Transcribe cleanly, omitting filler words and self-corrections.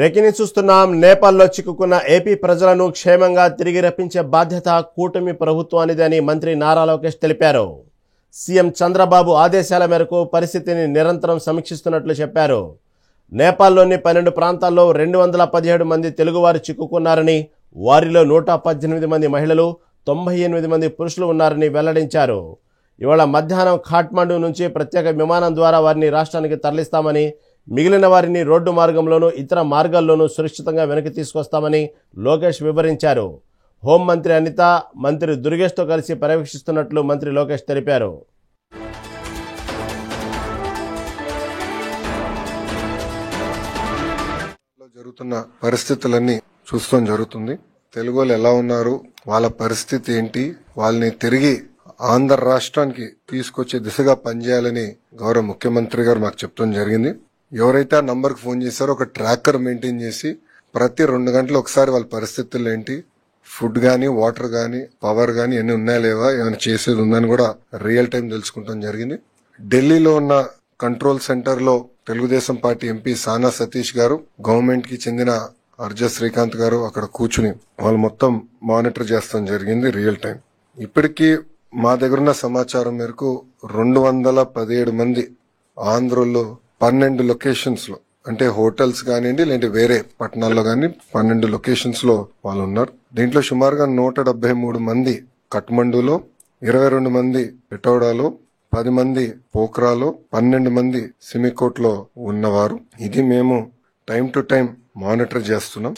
Breaking news చూస్తున్నాం. నేపాల్లో చిక్కుకున్న ఏపీ ప్రజలను క్షేమంగా తిరిగి రప్పించే బాధ్యత కూటమి ప్రభుత్వానిది అని మంత్రి నారా లోకేష్ తెలిపారు. సీఎం చంద్రబాబు ఆదేశాల మేరకు పరిస్థితిని నిరంతరం సమీక్షిస్తున్నట్లు చెప్పారు. నేపాల్లోని 12 ప్రాంతాల్లో 217 మంది తెలుగువారు చిక్కుకున్నారని, వారిలో 118 మంది మహిళలు, 98 మంది పురుషులు ఉన్నారని వెల్లడించారు. ఇవాళ మధ్యాహ్నం ఖాట్మండు నుంచి ప్రత్యేక విమానం ద్వారా వారిని రాష్ట్రానికి తరలిస్తామని, మిగిలిన వారిని రోడ్డు మార్గంలోనూ ఇతర మార్గాల్లోనూ సురక్షితంగా వెనక్కి తీసుకొస్తామని లోకేష్ వివరించారు. హోంమంత్రి అనిత, మంత్రి దుర్గేష్తో కలిసి పర్యవేక్షిస్తున్నట్లు మంత్రి లోకేష్ తెలిపారు. జరుగుతున్న పరిస్థితులన్నీ చూస్తాం జరుగుతుంది. తెలుగు వాళ్ళు ఎలా ఉన్నారు, వాళ్ళ పరిస్థితి ఏంటి, వాళ్ళని తిరిగి ఆంధ్ర రాష్ట్రానికి తీసుకొచ్చే దిశగా పనిచేయాలని గౌరవ ముఖ్యమంత్రి గారు మాకు చెప్తాం జరిగింది. ఎవరైతే ఆ నంబర్ కు ఫోన్ చేశారో ఒక ట్రాకర్ మెయింటైన్ చేసి ప్రతి 2 గంటలు ఒకసారి వాళ్ళ పరిస్థితులు ఏంటి, ఫుడ్ గానీ, వాటర్ గానీ, పవర్ గానీ ఎన్ని ఉన్నాయా లేవా, ఏమైనా చేసేది ఉందని కూడా రియల్ టైం తెలుసుకుంటాం జరిగింది. ఢిల్లీలో ఉన్న కంట్రోల్ సెంటర్ లో తెలుగుదేశం పార్టీ ఎంపీ సానా సతీష్ గారు, గవర్నమెంట్ కి చెందిన అర్జ శ్రీకాంత్ గారు అక్కడ కూర్చుని వాళ్ళు మొత్తం మానిటర్ చేస్తాం జరిగింది రియల్ టైం. ఇప్పటికీ మా దగ్గరున్న సమాచారం మేరకు 217 మంది ఆంధ్రలో 12 లొకేషన్స్ లో, అంటే హోటల్స్ కానివ్వండి లేదంటే వేరే పట్టణాల్లో గానీ 12 లొకేషన్స్ లో వాళ్ళు ఉన్నారు. దీంట్లో సుమారుగా 173 మంది కఠ్మండూలో, 22 మంది పిటౌడాలో, 10 మంది పోఖ్రాలో, 12 మంది సిమికోట్ లో ఉన్నవారు. ఇది మేము టైం టు టైం మానిటర్ చేస్తున్నాం.